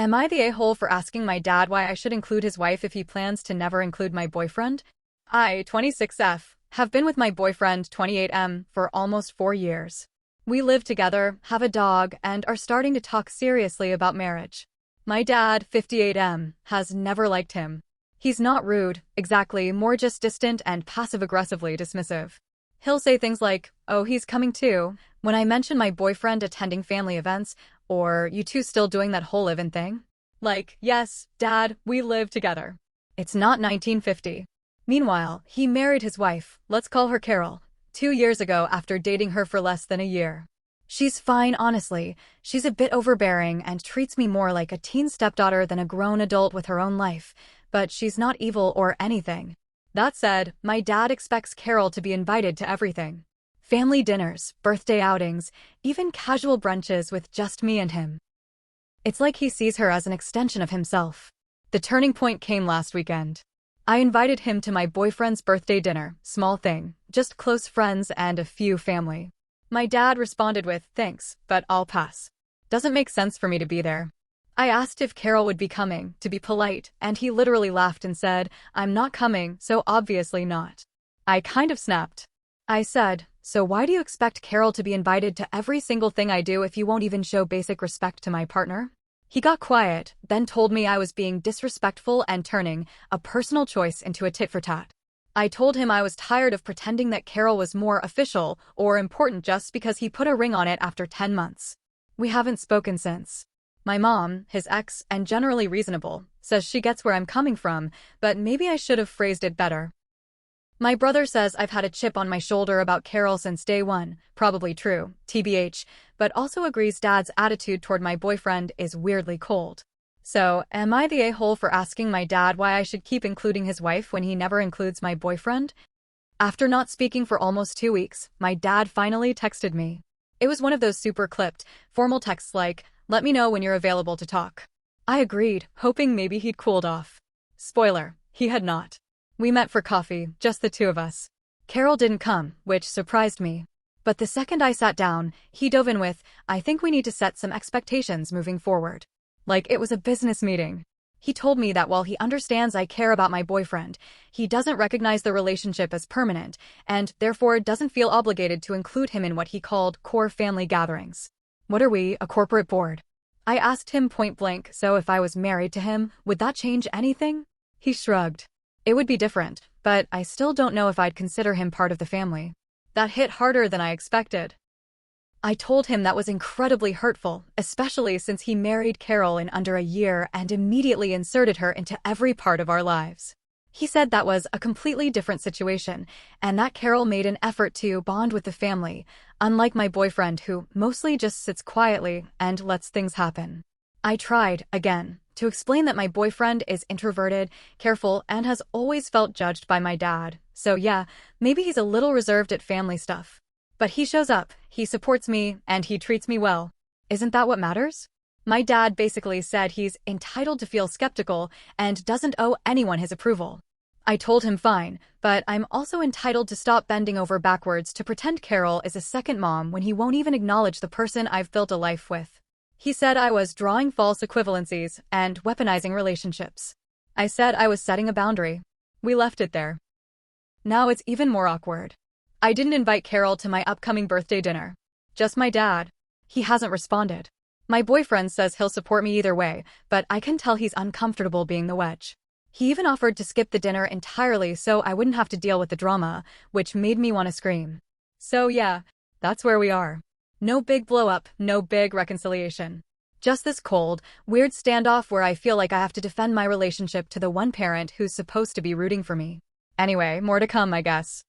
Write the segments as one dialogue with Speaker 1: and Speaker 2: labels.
Speaker 1: Am I the a-hole for asking my dad why I should include his wife if he plans to never include my boyfriend? I, 26F, have been with my boyfriend, 28M, for almost 4 years. We live together, have a dog, and are starting to talk seriously about marriage. My dad, 58M, has never liked him. He's not rude, exactly, more just distant and passive-aggressively dismissive. He'll say things like, "Oh, he's coming too," when I mention my boyfriend attending family events, or "You two still doing that whole live-in thing?" Like, yes, Dad, we live together. It's not 1950. Meanwhile, he married his wife, let's call her Carol, 2 years ago after dating her for less than a year. She's fine, honestly. She's a bit overbearing and treats me more like a teen stepdaughter than a grown adult with her own life, but she's not evil or anything. That said, my dad expects Carol to be invited to everything. Family dinners, birthday outings, even casual brunches with just me and him. It's like he sees her as an extension of himself. The turning point came last weekend. I invited him to my boyfriend's birthday dinner, small thing, just close friends and a few family. My dad responded with, "Thanks, but I'll pass. Doesn't make sense for me to be there." I asked if Carol would be coming, to be polite, and he literally laughed and said, "I'm not coming, so obviously not." I kind of snapped. I said, "So why do you expect Carol to be invited to every single thing I do if you won't even show basic respect to my partner?" He got quiet, then told me I was being disrespectful and turning a personal choice into a tit-for-tat. I told him I was tired of pretending that Carol was more official or important just because he put a ring on it after 10 months. We haven't spoken since. My mom, his ex, and generally reasonable, says she gets where I'm coming from, but maybe I should have phrased it better. My brother says I've had a chip on my shoulder about Carol since day one, probably true, TBH, but also agrees Dad's attitude toward my boyfriend is weirdly cold. So, am I the a-hole for asking my dad why I should keep including his wife when he never includes my boyfriend? After not speaking for almost 2 weeks, my dad finally texted me. It was one of those super clipped, formal texts like, "Let me know when you're available to talk." I agreed, hoping maybe he'd cooled off. Spoiler, he had not. We met for coffee, just the two of us. Carol didn't come, which surprised me. But the second I sat down, he dove in with, "I think we need to set some expectations moving forward." Like it was a business meeting. He told me that while he understands I care about my boyfriend, he doesn't recognize the relationship as permanent, and therefore doesn't feel obligated to include him in what he called core family gatherings. What are we, a corporate board? I asked him point blank, so if I was married to him, would that change anything? He shrugged. It would be different, but I still don't know if I'd consider him part of the family. That hit harder than I expected. I told him that was incredibly hurtful, especially since he married Carol in under a year and immediately inserted her into every part of our lives. He said that was a completely different situation, and that Carol made an effort to bond with the family, unlike my boyfriend who mostly just sits quietly and lets things happen. I tried, again, to explain that my boyfriend is introverted, careful, and has always felt judged by my dad, so yeah, maybe he's a little reserved at family stuff. But he shows up, he supports me, and he treats me well. Isn't that what matters? My dad basically said he's entitled to feel skeptical and doesn't owe anyone his approval. I told him fine, but I'm also entitled to stop bending over backwards to pretend Carol is a second mom when he won't even acknowledge the person I've built a life with. He said I was drawing false equivalencies and weaponizing relationships. I said I was setting a boundary. We left it there. Now it's even more awkward. I didn't invite Carol to my upcoming birthday dinner. Just my dad. He hasn't responded. My boyfriend says he'll support me either way, but I can tell he's uncomfortable being the wedge. He even offered to skip the dinner entirely so I wouldn't have to deal with the drama, which made me want to scream. So yeah, that's where we are. No big blow-up, no big reconciliation. Just this cold, weird standoff where I feel like I have to defend my relationship to the one parent who's supposed to be rooting for me. Anyway, more to come, I guess.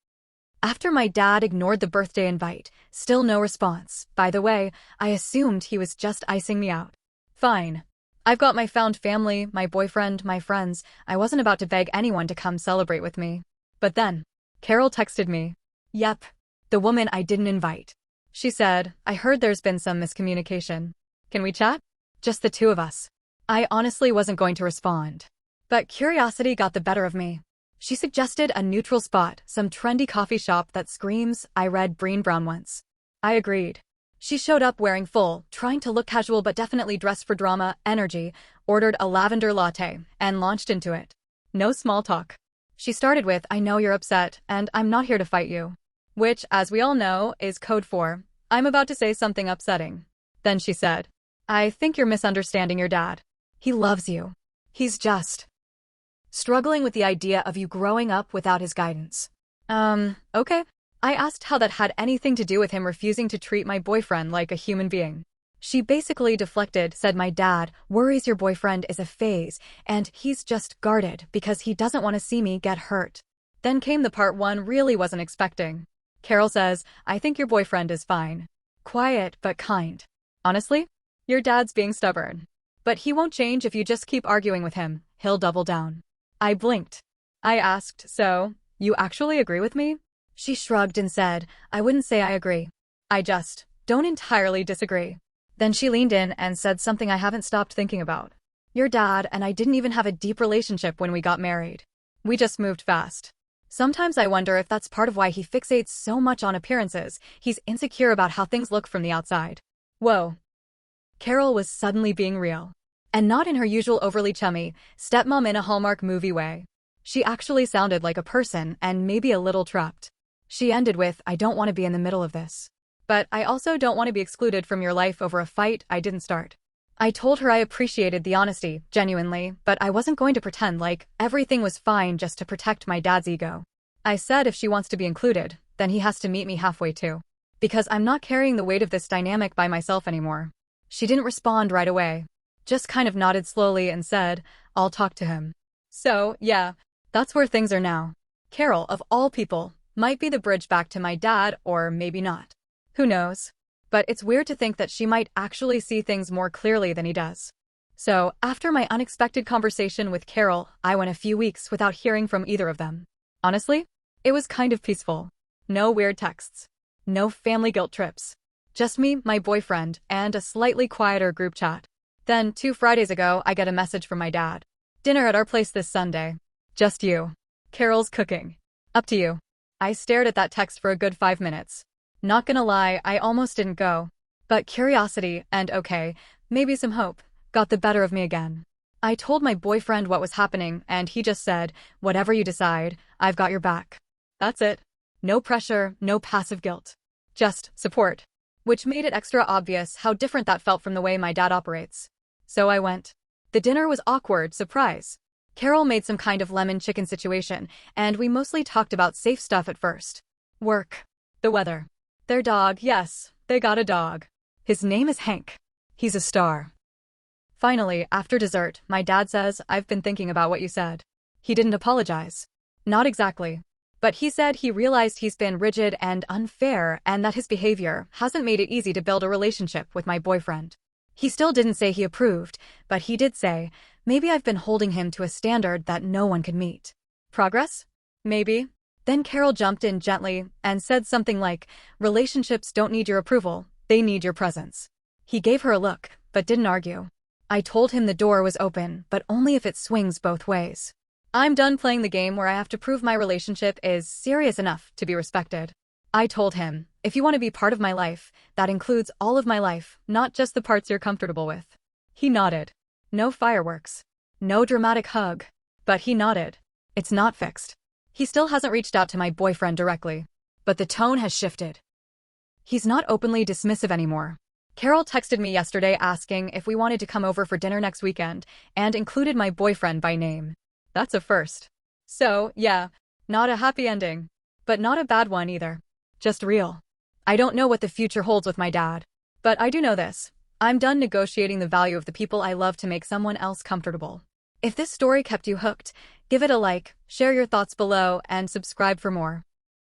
Speaker 1: After my dad ignored the birthday invite, still no response. By the way, I assumed he was just icing me out. Fine. I've got my found family, my boyfriend, my friends. I wasn't about to beg anyone to come celebrate with me. But then, Carol texted me. Yep, the woman I didn't invite. She said, "I heard there's been some miscommunication. Can we chat? Just the two of us." I honestly wasn't going to respond. But curiosity got the better of me. She suggested a neutral spot, some trendy coffee shop that screams, "I read Breen Brown once." I agreed. She showed up wearing full, trying to look casual but definitely dressed for drama, energy, ordered a lavender latte, and launched into it. No small talk. She started with, "I know you're upset, and I'm not here to fight you." Which, as we all know, is code for, "I'm about to say something upsetting." Then she said, "I think you're misunderstanding your dad. He loves you. He's just struggling with the idea of you growing up without his guidance." Okay. I asked how that had anything to do with him refusing to treat my boyfriend like a human being. She basically deflected, said my dad worries your boyfriend is a phase, and he's just guarded because he doesn't want to see me get hurt. Then came the part one really wasn't expecting. Carol says, "I think your boyfriend is fine. Quiet but kind. Honestly, your dad's being stubborn. But he won't change if you just keep arguing with him. He'll double down." I blinked. I asked, "So, you actually agree with me?" She shrugged and said, "I wouldn't say I agree. I just don't entirely disagree." Then she leaned in and said something I haven't stopped thinking about. "Your dad and I didn't even have a deep relationship when we got married. We just moved fast. Sometimes I wonder if that's part of why he fixates so much on appearances. He's insecure about how things look from the outside." Whoa. Carol was suddenly being real. And not in her usual overly chummy, stepmom in a Hallmark movie way. She actually sounded like a person and maybe a little trapped. She ended with, "I don't want to be in the middle of this. But I also don't want to be excluded from your life over a fight I didn't start." I told her I appreciated the honesty, genuinely, but I wasn't going to pretend like everything was fine just to protect my dad's ego. I said if she wants to be included, then he has to meet me halfway too. Because I'm not carrying the weight of this dynamic by myself anymore. She didn't respond right away. Just kind of nodded slowly and said, "I'll talk to him." So, yeah, that's where things are now. Carol, of all people, might be the bridge back to my dad, or maybe not. Who knows? But it's weird to think that she might actually see things more clearly than he does. So, after my unexpected conversation with Carol, I went a few weeks without hearing from either of them. Honestly, it was kind of peaceful. No weird texts. No family guilt trips. Just me, my boyfriend, and a slightly quieter group chat. Then, 2 Fridays ago, I get a message from my dad. "Dinner at our place this Sunday. Just you. Carol's cooking. Up to you." I stared at that text for a good 5 minutes. Not gonna lie, I almost didn't go. But curiosity, and okay, maybe some hope, got the better of me again. I told my boyfriend what was happening, and he just said, "Whatever you decide, I've got your back." That's it. No pressure, no passive guilt. Just support. Which made it extra obvious how different that felt from the way my dad operates. So I went. The dinner was awkward, surprise. Carol made some kind of lemon chicken situation, and we mostly talked about safe stuff at first. Work. The weather. Their dog, yes, they got a dog. His name is Hank. He's a star. Finally, after dessert, my dad says, "I've been thinking about what you said." He didn't apologize. Not exactly. But he said he realized he's been rigid and unfair and that his behavior hasn't made it easy to build a relationship with my boyfriend. He still didn't say he approved, but he did say, maybe I've been holding him to a standard that no one could meet. Progress? Maybe. Then Carol jumped in gently and said something like, "Relationships don't need your approval, they need your presence." He gave her a look, but didn't argue. I told him the door was open, but only if it swings both ways. I'm done playing the game where I have to prove my relationship is serious enough to be respected. I told him, if you want to be part of my life, that includes all of my life, not just the parts you're comfortable with. He nodded. No fireworks. No dramatic hug. But he nodded. It's not fixed. He still hasn't reached out to my boyfriend directly. But the tone has shifted. He's not openly dismissive anymore. Carol texted me yesterday asking if we wanted to come over for dinner next weekend, and included my boyfriend by name. That's a first. So, yeah, not a happy ending. But not a bad one either. Just real. I don't know what the future holds with my dad. But I do know this. I'm done negotiating the value of the people I love to make someone else comfortable. If this story kept you hooked, give it a like, share your thoughts below, and subscribe for more.